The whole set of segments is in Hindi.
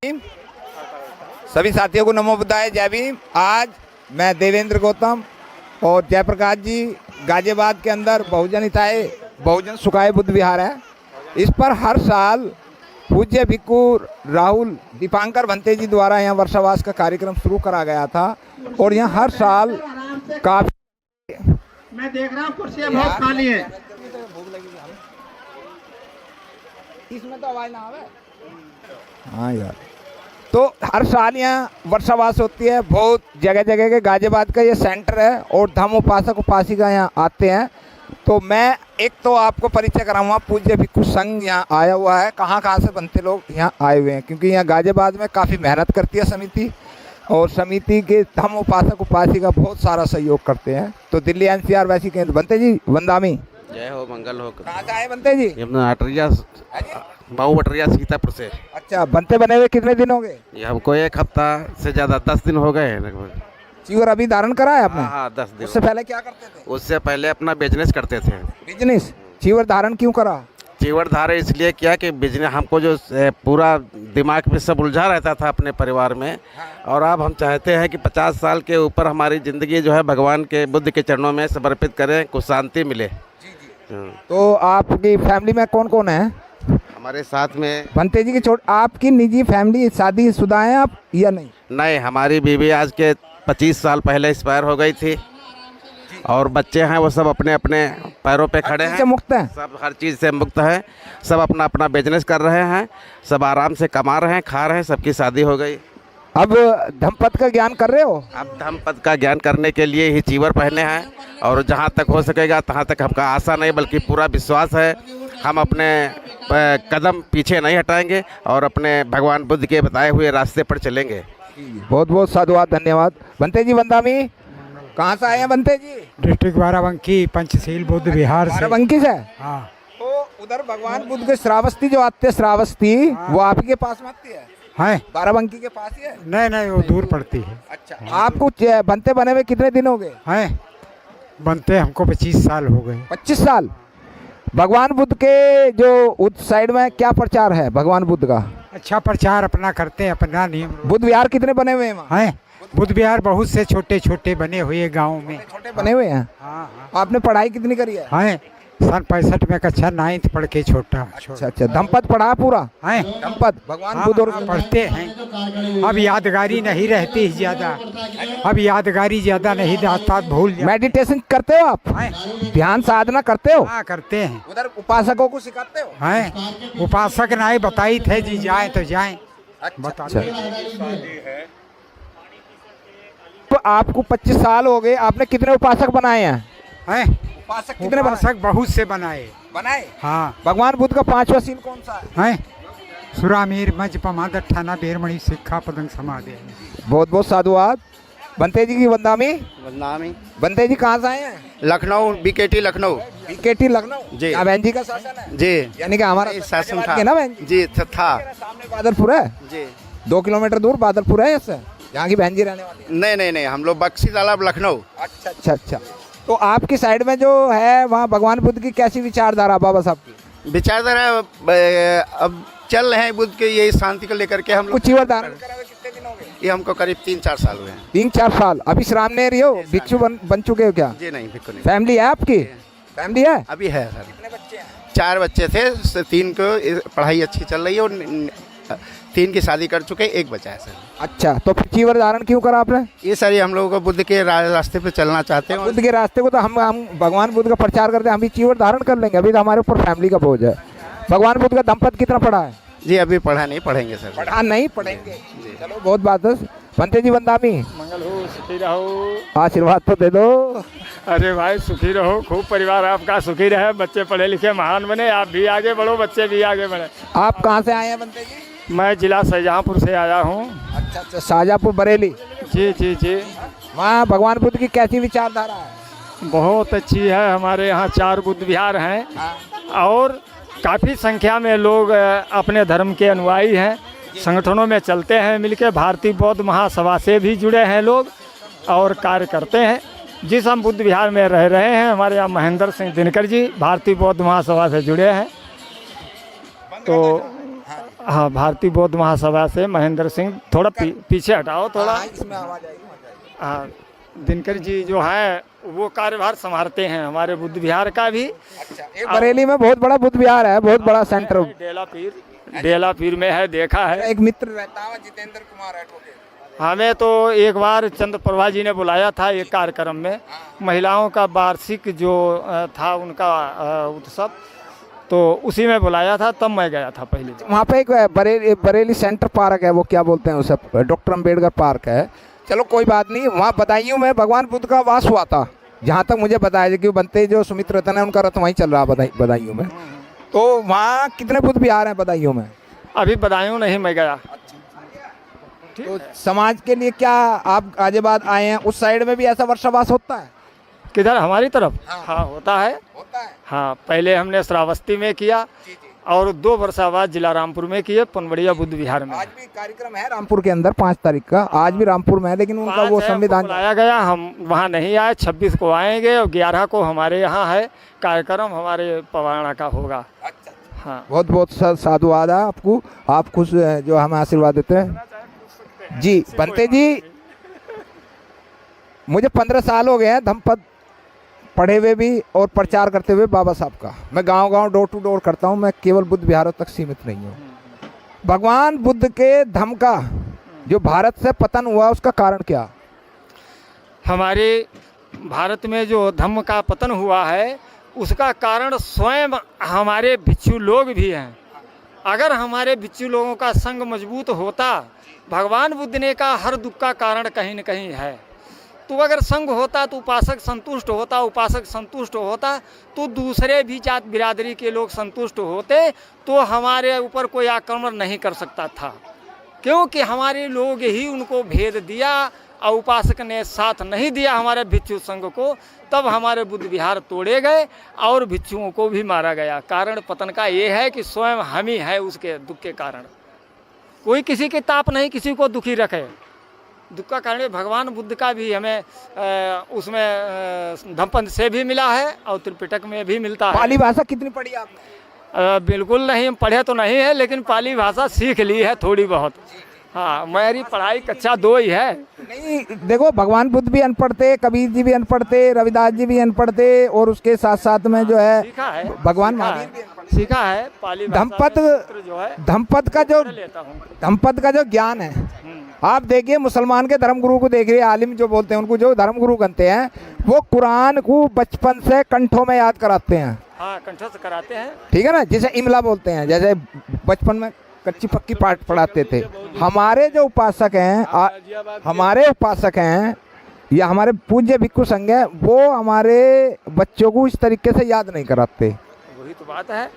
सभी साथियों को नमो बुद्धाय, जय भीम। आज मैं देवेंद्र गौतम और जयप्रकाश जी गाजियाबाद के अंदर बहुजन सुखाय बुद्ध विहार है। इस पर हर साल पूज्य भिक्खु राहुल दीपांकर भंते जी द्वारा यहाँ वर्षावास का कार्यक्रम शुरू करा गया था और यहाँ हर साल काफी मैं देख रहा हूँ कुर्सियाँ बहुत खाली है। इसमें तो आवाज ना आवे। हाँ यार, तो हर साल यहाँ वर्षावास होती है। बहुत जगह जगह के गाजियाबाद का ये सेंटर है और धम्म उपासक उपासिका यहाँ आते हैं। तो मैं एक तो आपको परिचय कराऊंगा, पूज्य भिक्खु संघ यहाँ आया हुआ है। कहाँ कहाँ से बनते लोग यहाँ आए हुए हैं, क्योंकि यहाँ गाजियाबाद में काफ़ी मेहनत करती है समिति और समिति के धम्म उपासक उपासिका बहुत सारा सहयोग करते हैं। तो दिल्ली NCR वैसी केंद्र बनते जी वंदामी, जय हो, मंगल हो। कहाँ से आए बनते जी? अटरिया, बाबू अटरिया सीतापुर से। अच्छा, बनते बने हुए कितने दिन हो गए? ये हमको 1 हफ्ता से ज़्यादा 10 दिन हो गए लगभग। चीवर अभी धारण करा है आपने? हाँ, 10 दिन। उससे पहले क्या करते थे? उससे पहले अपना बिजनेस करते थे। बिजनेस? चीवर धारण क्यों करा? चीवर धारे इसलिए किया कि बिजनेस हमको जो पूरा दिमाग में सब उलझा रहता था अपने परिवार में, और अब हम चाहते हैं कि 50 साल के ऊपर हमारी ज़िंदगी जो है भगवान के बुद्ध के चरणों में समर्पित करें, कुछ शांति मिले। तो आपकी फैमिली में कौन कौन है? हमारे साथ में भंते जी की आपकी निजी फैमिली शादीशुदा हैं आप या नहीं? नहीं, हमारी बीवी आज के 25 साल पहले एक्सपायर हो गई थी और बच्चे हैं वो सब अपने अपने पैरों पे खड़े हैं, मुक्त हैं, सब हर चीज़ से मुक्त हैं, सब अपना अपना बिजनेस कर रहे हैं, सब आराम से कमा रहे हैं, खा रहे हैं, सबकी शादी हो गई। अब धम्मपद का ज्ञान कर रहे हो? अब धम्मपद का ज्ञान करने के लिए ही चीवर पहने हैं और जहाँ तक हो सकेगा तहाँ तक हमका आशा नहीं बल्कि पूरा विश्वास है, हम अपने कदम पीछे नहीं हटाएंगे और अपने भगवान बुद्ध के बताए हुए रास्ते पर चलेंगे। बहुत बहुत साधुवाद, धन्यवाद। भंते जी वंदामी, कहाँ से आए हैं भंते जी? डिस्ट्रिक्ट बाराबंकी, पंचशील बुद्ध विहार से। बाराबंकी से? हाँ। तो उधर भगवान बुद्ध के श्रावस्ती जो आते हैं, श्रावस्ती वो आप ही के पास में आती है? है, बाराबंकी के पास ही है? नहीं, वो दूर पड़ती है। अच्छा, आपको बनते बने हुए कितने दिन हो गए? हैं, बनते हमको 25 साल हो गए। 25 साल। भगवान बुद्ध के जो उस साइड में क्या प्रचार है भगवान बुद्ध का? अच्छा प्रचार अपना करते हैं, अपना नियम। बुद्ध विहार कितने बने हुए हैं वहाँ? हैं, बुद्ध विहार बहुत से छोटे छोटे बने हुए गाँव में। छोटे बने हुए हैं? हाँ। आपने पढ़ाई कितनी करी है? हैं, सन 65 में कक्षा 9th पढ़ के छोटा। अच्छा, धम्मपद पढ़ा पूरा? हैं, धम्मपद भगवान हाँ, बुद्ध और पढ़ते हैं। अब यादगारी नहीं रहती ज़्यादा, अब यादगारी ज़्यादा नहीं रहता, भूल जाते। मेडिटेशन करते हो आप? ध्यान साधना करते हो? हाँ, करते हैं। उधर उपासकों को सिखाते हो? हैं, उपासक नहीं बताई थे जी, जाए तो जाए। अच्छा। तो आपको 25 साल हो गए, आपने कितने उपासक बनाए हैं? हैं, उपासक कितने उपासक बहुत से बनाए। हाँ। भगवान बुद्ध का 5वां सील कौन सा है? हैं, सुरामीर मज पमाद ठाना बेरमणि सिक्खा पदंग समाधि। बहुत बहुत साधुवाद। बंते जी की वंदामी। बंते जी कहाँ से आए हैं? लखनऊ, BKT लखनऊ। BKT लखनऊ जी। बहन जी का शासन है जी, यानी कि हमारा शासन था ना बहन जी, था। सामने बादलपुर है जी, 2 किलोमीटर दूर बादलपुर है इससे, यहाँ की बहन जी रहने वाली है। नहीं, हम लोग बक्सी तालाब लखनऊ। अच्छा। तो आपकी साइड में जो है वहाँ भगवान बुद्ध की कैसी विचारधारा बाबा साहब की? विचारधारा अब चल रहे हैं बुद्ध के यही शांति को लेकर के हम लोग। चीवर धारण करा हुए कितने दिन हो गए? ये हमको करीब 3-4 साल हुए हैं। 3-4 साल। अभी श्राम नहीं रही हो, भिक्षु बन चुके हो क्या? जी नहीं, भिक्षु नहीं। फैमिली है आपकी? फैमिली है? अभी है सर। कितने बच्चे हैं? 4 बच्चे थे, 3 को पढ़ाई अच्छी चल रही है और 3 की शादी कर चुके, 1 बचा है सर। अच्छा, तो फिर चीवर धारण क्यों करा आपने? ये सारी हम लोगों को बुद्ध के रास्ते पे चलना चाहते हैं। बुद्ध के रास्ते को तो हम भगवान बुद्ध का प्रचार करते हैं, हम भी चीवर धारण कर लेंगे। अभी तो हमारे ऊपर फैमिली का बोझ है। भगवान बुद्ध का दंपत कितना पढ़ा है? जी अभी पढ़ा नहीं, पढ़ेंगे सर। पढ़ा नहीं, पढ़ेंगे। चलो, बहुत बात है। बनते जी वंदामी, मंगल हो, सुखी रहो। आशीर्वाद तो दे दो। अरे भाई सुखी रहो, खूब परिवार आपका सुखी रहे, बच्चे पढ़े लिखे महान बने, आप भी आगे बढ़ो, बच्चे भी आगे बढ़े। आप कहाँ से आए हैं बनते जी? मैं जिला शाहजहाँपुर से आया हूँ। अच्छा, शाहजहाँपुर बरेली। जी। वहाँ भगवान बुद्ध की कैसी विचारधारा है? बहुत अच्छी है। हमारे यहाँ 4 बुद्ध विहार हैं और काफ़ी संख्या में लोग अपने धर्म के अनुयायी हैं, संगठनों में चलते हैं मिलके। भारतीय बौद्ध महासभा से भी जुड़े हैं लोग और कार्य करते हैं। जिस हम बुद्ध विहार में रह रहे हैं, हमारे यहाँ महेंद्र सिंह दिनकर जी भारतीय बौद्ध महासभा से जुड़े हैं। तो हाँ, भारतीय बौद्ध महासभा से महेंद्र सिंह। थोड़ा पीछे हटाओ थोड़ा। इसमें आवाज आएगी। हाँ, दिनकर जी जो है वो कार्यभार संभालते हैं हमारे बुद्ध विहार का भी। अच्छा, एक बरेली में बहुत बड़ा बुद्ध विहार है, बहुत बड़ा सेंटर। डेला पीर में है, देखा है। एक मित्र रहता है जितेंद्र कुमार एडवोकेट। हमें तो एक बार चंद्र प्रभा जी ने बुलाया था एक कार्यक्रम में, महिलाओं का वार्षिक जो था उनका उत्सव, तो उसी में बुलाया था, तब मैं गया था पहले। वहाँ पे एक बरेली सेंटर पार्क है, वो क्या बोलते हैं उसे, डॉक्टर अम्बेडकर पार्क है। चलो कोई बात नहीं, वहाँ बदायूं में भगवान बुद्ध का वास हुआ था, जहाँ तक मुझे बताया जाए कि बनते जो सुमित रतन है उनका रथ वहीं चल रहा बदायूं में। तो वहाँ कितने बुद्ध विहार हैं बदायूं में? अभी बदायूं नहीं मैं गया। तो समाज के लिए क्या आप गाजियाबाद आए हैं, उस साइड में भी ऐसा वर्षावास होता है? किधर? हमारी तरफ? हाँ, होता है। हाँ, पहले हमने श्रावस्ती में किया और 2 वर्षावास जिला रामपुर में किए, पनवड़िया बुद्ध विहार में। आज भी कार्यक्रम है रामपुर के अंदर 5 तारीख का, आज भी रामपुर में है, लेकिन उनका वो संविधान बुलाया गया, हम वहाँ नहीं आए। 26 को आएंगे और 11 को हमारे यहाँ है कार्यक्रम, हमारे पवाना का होगा। हाँ, बहुत बहुत साधुवाद है आपको, आप खुश जो हमें आशीर्वाद देते हैं जी। बनते जी, मुझे 15 साल हो गए हैं धम्मपद पढ़े हुए भी और प्रचार करते हुए बाबा साहब का। मैं गांव-गांव डोर टू डोर करता हूं, मैं केवल बुद्ध विहारों तक सीमित नहीं हूं। भगवान बुद्ध के धम्म का जो भारत से पतन हुआ, उसका कारण क्या? हमारे भारत में जो धम्म का पतन हुआ है उसका कारण स्वयं हमारे भिक्षु लोग भी हैं। अगर हमारे भिक्षु लोगों का संग मजबूत होता, भगवान बुद्ध ने का हर दुख का कारण कहीं न कहीं है। तो अगर संग होता तो उपासक संतुष्ट होता, उपासक संतुष्ट होता तो दूसरे भी जात बिरादरी के लोग संतुष्ट होते, तो हमारे ऊपर कोई आक्रमण नहीं कर सकता था। क्योंकि हमारे लोग ही उनको भेद दिया और उपासक ने साथ नहीं दिया हमारे भिक्षु संघ को, तब हमारे बुद्ध विहार तोड़े गए और भिक्षुओं को भी मारा गया। कारण पतन का ये है कि स्वयं हम ही है उसके दुख के कारण। कोई किसी के ताप नहीं किसी को दुखी रखे। दुख का कारण भगवान बुद्ध का भी हमें उसमें धम्मपद से भी मिला है और त्रिपिटक में भी मिलता है। पाली भाषा कितनी पढ़ी आपने? बिल्कुल नहीं, पढ़े तो नहीं है, लेकिन पाली भाषा सीख ली है थोड़ी बहुत। हाँ, मेरी पढ़ाई कक्षा 2 ही है। नहीं, देखो भगवान बुद्ध भी अनपढ़ थे, कबीर जी भी अनपढ़ थे, रविदास जी भी अनपढ़ थे, और उसके साथ साथ में जो है सीखा है, भगवान महावीर भी सीखा है पाली धम्मपद जो है। धम्मपद का जो ज्ञान है, आप देखिए मुसलमान के धर्मगुरु को देखिए, आलिम जो बोलते हैं उनको जो धर्मगुरु बनते हैं, वो कुरान को बचपन से कंठों में याद कराते हैं। हाँ, कंठस्थ कराते हैं। ठीक है ना, जैसे इमला बोलते हैं, जैसे बचपन में कच्ची पक्की पाठ पढ़ाते थे। हमारे जो उपासक हैं हमारे उपासक हैं या हमारे पूज्य भिक्षु संघ है, वो हमारे बच्चों को इस तरीके से याद नहीं कराते। वही तो बात है।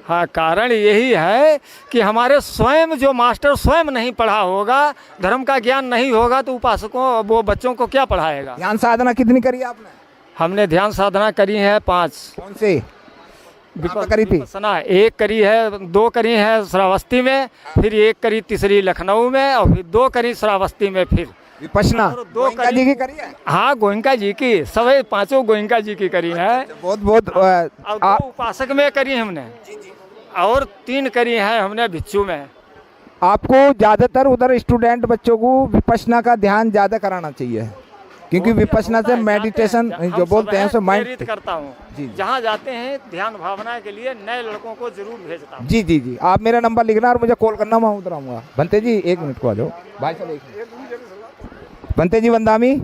हाँ, कारण यही है कि हमारे स्वयं जो मास्टर स्वयं नहीं पढ़ा होगा, धर्म का ज्ञान नहीं होगा, तो उपासकों वो बच्चों को क्या पढ़ाएगा। ध्यान साधना कितनी करी आपने? हमने ध्यान साधना करी है 5। कौन से करी थी? एक करी है, 2 करी है श्रावस्ती में, फिर 1 करी तीसरी लखनऊ में, और फिर 2 करी श्रावस्ती में, फिर विपश्यना 2 जी की करी है। हाँ, गोयनका जी की, सभी 5 गोयनका जी की करी है। बहुत बहुत और 2 उपासक में करी हमने, और 3 करी है हमने भिक्षु में। आपको ज़्यादातर उधर स्टूडेंट बच्चों को विपश्यना का ध्यान ज़्यादा कराना चाहिए, क्योंकि विपश्यना से मेडिटेशन जो बोलते हैं सो माइंड करता हूँ। जहाँ जाते हैं ध्यान भावना के लिए नए लड़कों को जरूर भेजता हूँ। जी जी जी, आप मेरा नंबर लिखना और मुझे कॉल करना, मैं उधर आऊँगा। बनते जी 1 मिनट को आ जाओ भाई साहब, 1 मिनट। बनते जी वंदामी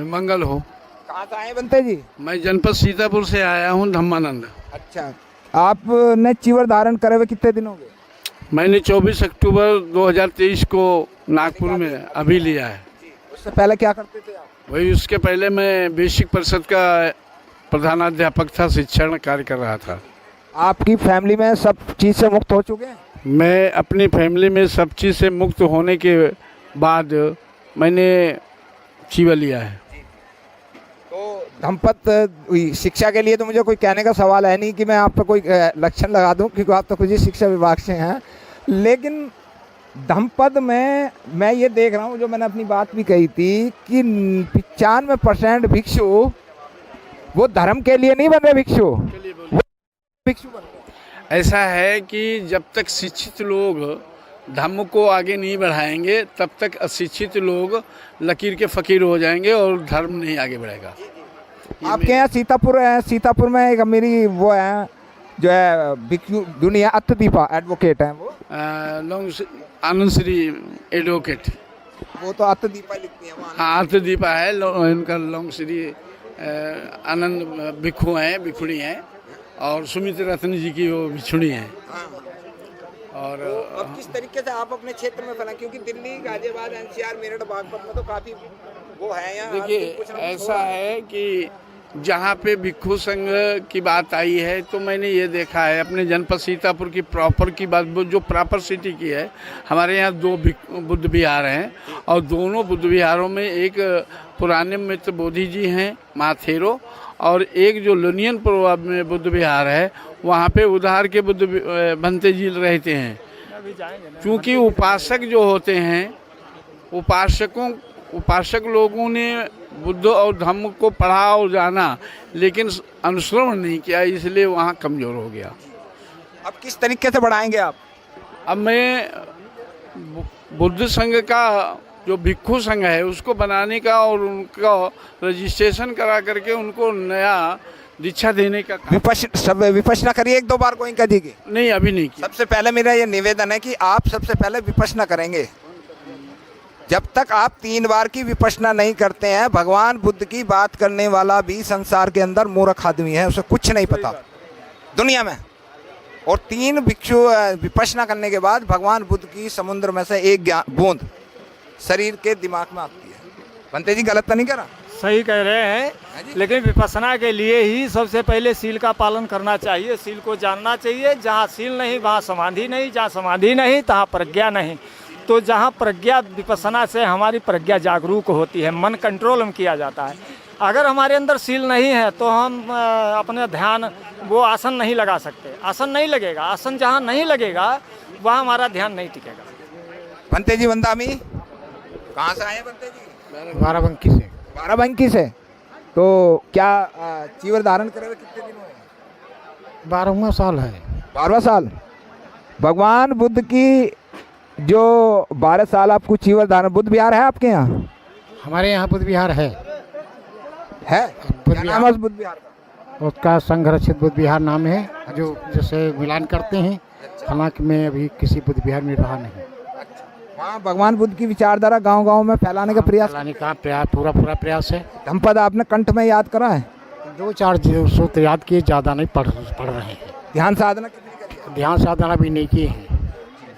मंगल हो। कहाँ से आए बनते जी? मैं जनपद सीतापुर से आया हूँ, धम्मानंद। अच्छा, आपने चीवर धारण करे हुए कितने दिन हो गए? मैंने 24 अक्टूबर 2023 को नागपुर में अभी लिया है। उससे पहले क्या करते थे आप? वही, उसके पहले मैं बेसिक परिषद का प्रधानाध्यापक था, शिक्षण कार्य कर रहा था। आपकी फैमिली में सब चीज़ से मुक्त हो चुके हैं? मैं अपनी फैमिली में सब चीज़ से मुक्त होने के बाद मैंने चीवर लिया है। तो धम्मपद शिक्षा के लिए तो मुझे कोई कहने का सवाल है नहीं कि मैं आप पे कोई लक्षण लगा दूं, क्योंकि आप तो कुछ शिक्षा विभाग से हैं। लेकिन धम्मपद में मैं ये देख रहा हूँ, जो मैंने अपनी बात भी कही थी कि 95% भिक्षु वो धर्म के लिए नहीं बन रहे, भिक्षु बन रहे। ऐसा है कि जब तक शिक्षित लोग धर्म को आगे नहीं बढ़ाएंगे तब तक अशिक्षित लोग लकीर के फ़कीर हो जाएंगे और धर्म नहीं आगे बढ़ेगा। आपके यहाँ सीतापुर है, सीतापुर में एक मेरी वो है जो है भिक्षु दुनिया अत्तदीपा एडवोकेट है, वो आनंद श्री एडवोकेट, वो तो अत्तदीपा लिखती है वहाँ। हाँ अर्थदीपा है, इनका लॉन्ग श्री आनंद भिक्षु हैं, भिक्षुणी हैं, और सुमित रत्न जी की वो भिक्षुणी हैं। और अब किस तरीके से आप अपने क्षेत्र में फैला, क्योंकि दिल्ली, गाजियाबाद, एनसीआर, मेरठ, बागपत में तो काफ़ी वो है यहाँ। देखिए ऐसा है कि जहाँ पे भिक्षु संघ की बात आई है तो मैंने ये देखा है अपने जनपद सीतापुर की प्रॉपर की बात, जो प्रॉपर सिटी की है, हमारे यहाँ 2 बुद्ध विहार हैं और दोनों बुद्ध विहारों में एक पुराने मित्र बोधि जी हैं माथेरो, और एक जो लोनियनपुर में बुद्ध विहार है वहाँ पे उधार के बुद्ध भंते जी रहते हैं। क्योंकि उपासक जो होते हैं, उपासक लोगों ने बुद्ध और धम्म को पढ़ा और जाना लेकिन अनुसरण नहीं किया, इसलिए वहाँ कमज़ोर हो गया। अब किस तरीके से बढ़ाएंगे आप? अब मैं बुद्ध संघ का जो भिक्षु संघ है उसको बनाने का और उनका रजिस्ट्रेशन करा करके उनको नया दीक्षा देने का विपश्यना करिए 1-2 बार कोई कर दीजिए। नहीं, अभी नहीं किया। सबसे पहले मेरा ये निवेदन है कि आप सबसे पहले विपश्यना करेंगे। जब तक आप 3 बार की विपश्यना नहीं करते हैं, भगवान बुद्ध की बात करने वाला भी संसार के अंदर मूर्ख आदमी है, उसे कुछ नहीं पता दुनिया में। और 3 भिक्षु विपश्यना करने के बाद भगवान बुद्ध की समुद्र में से एक बूंद शरीर के दिमाग में आती है। बनते जी गलत तो नहीं करा? सही कह रहे हैं, लेकिन विपश्यना के लिए ही सबसे पहले सील का पालन करना चाहिए, सील को जानना चाहिए। जहाँ सील नहीं वहाँ समाधि नहीं, जहाँ समाधि नहीं तहाँ प्रज्ञा नहीं। तो जहाँ प्रज्ञा, विपश्यना से हमारी प्रज्ञा जागरूक होती है, मन कंट्रोल में किया जाता है। अगर हमारे अंदर सील नहीं है तो हम अपने ध्यान वो आसन नहीं लगा सकते, आसन नहीं लगेगा। आसन जहाँ नहीं लगेगा वहाँ हमारा ध्यान नहीं टिकेगा। बनते जी वंदामी कहाँ से आए बनते जी? बाराबंकी से। बाराबंकी से। तो क्या चीवर धारण करे हुए कितने दिन हुए? 12वां साल है। 12वां साल। भगवान बुद्ध की जो 12 साल आपको चीवर धारण, बुद्ध विहार है आपके यहाँ? हमारे यहाँ बुद्ध विहार है। क्या नाम है उस बुद्ध विहार का? उसका संघरक्षित बुद्ध विहार नाम है, जो जैसे मिलान करते हैं। हालांकि मैं अभी किसी बुद्ध विहार में रहा नहीं। वहाँ भगवान बुद्ध की विचारधारा गांव-गांव में फैलाने का प्रयास, फैलाने का पूरा प्रयास है। धम्मपद आपने कंठ में याद करा है? 2-4 सूत्र याद किए, ज़्यादा नहीं पढ़ रहे हैं। ध्यान साधना कितनी करी? ध्यान साधना भी नहीं किए हैं।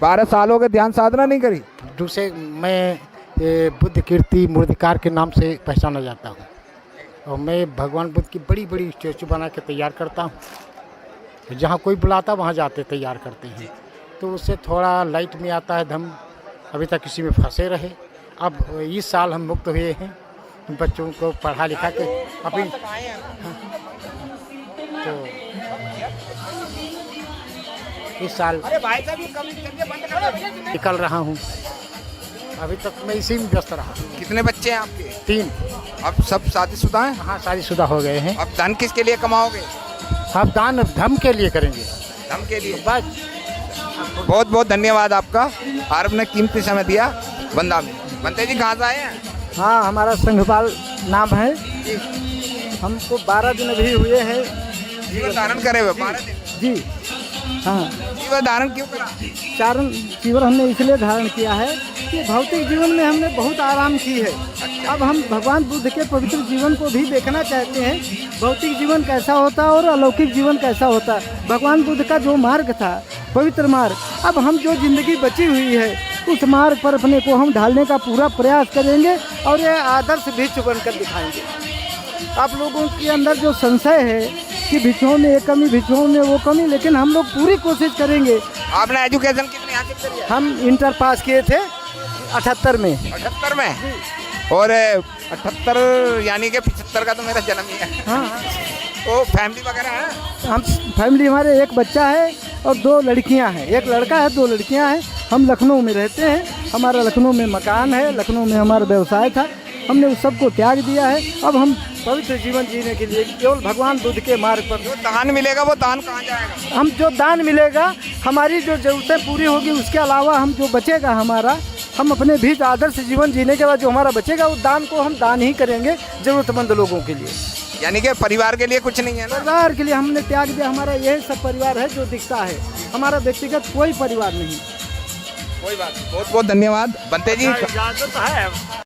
12 साल हो गए ध्यान साधना नहीं करी? दूसरे मैं बुद्ध कीर्ति मूर्तिकार के नाम से पहचाना जाता हूँ, और मैं भगवान बुद्ध की बड़ी बड़ी स्टैचू बना के तैयार करता हूँ। जहाँ कोई बुलाता वहाँ जाते तैयार करते हैं, तो उससे थोड़ा लाइट में आता है धम्म। अभी तक किसी में फंसे रहे, अब इस साल हम मुक्त हुए हैं, बच्चों को पढ़ा लिखा के अपनी तो इस साल निकल रहा हूँ। अभी तक मैं इसी में व्यस्त रहा। कितने बच्चे हैं आपके? 3। अब सब शादीशुदा हैं? हाँ, शादीशुदा हो गए हैं। अब धन किसके लिए कमाओगे? हम दान धर्म के लिए करेंगे, धर्म के लिए। बस। बहुत बहुत धन्यवाद आपका, आपने कीमती समय दिया। बंदा में बनते जी कहाँ से आए हैं? हाँ, हमारा संघपाल नाम है। हमको 12 दिन अभी हुए हैं जीवन धारण करे हुए। 12 दिन जी। हाँ, जीवन धारण क्यों करा? चारण जीवन हमने इसलिए धारण किया है कि भौतिक जीवन में हमने बहुत आराम की है। अब हम भगवान बुद्ध के पवित्र जीवन को भी देखना चाहते हैं, भौतिक जीवन कैसा होता है और अलौकिक जीवन कैसा होता है। भगवान बुद्ध का जो मार्ग था, पवित्र मार्ग, अब हम जो जिंदगी बची हुई है उस मार्ग पर अपने को हम ढालने का पूरा प्रयास करेंगे और ये आदर्श भिक्षु बनकर दिखाएंगे। आप लोगों के अंदर जो संशय है कि भिक्षुओं में ये कमी, भिक्षुओं में वो कमी, लेकिन हम लोग पूरी कोशिश करेंगे। आपने एजुकेशन कितनी हासिल करी है? हम इंटर पास किए थे 78 में। 78 में? और 78 यानी कि 75 का तो मेरा जन्म ही है। हाँ, तो फैमिली वगैरह है? हम फैमिली, हमारे एक बच्चा है और 2 लड़कियां हैं। एक लड़का है, 2 लड़कियां हैं। हम लखनऊ में रहते हैं, हमारा लखनऊ में मकान है, लखनऊ में हमारा व्यवसाय था। हमने उस सब को त्याग दिया है। अब हम पवित्र जीवन जीने के लिए केवल भगवान बुद्ध के मार्ग पर, जो दान मिलेगा वो दान कहाँ जाएगा? हम जो दान मिलेगा हमारी जो ज़रूरतें पूरी होगी, उसके अलावा हम जो बचेगा हमारा, हम अपने भी आदर्श जीवन जीने के बाद जो हमारा बचेगा उस दान को हम दान ही करेंगे ज़रूरतमंद लोगों के लिए। यानी कि परिवार के लिए कुछ नहीं है ना? परिवार के लिए हमने त्याग दिया। हमारा यही सब परिवार है जो दिखता है, हमारा व्यक्तिगत कोई परिवार नहीं। कोई बात नहीं। बहुत बहुत धन्यवाद। बनते जी इजाज़त है।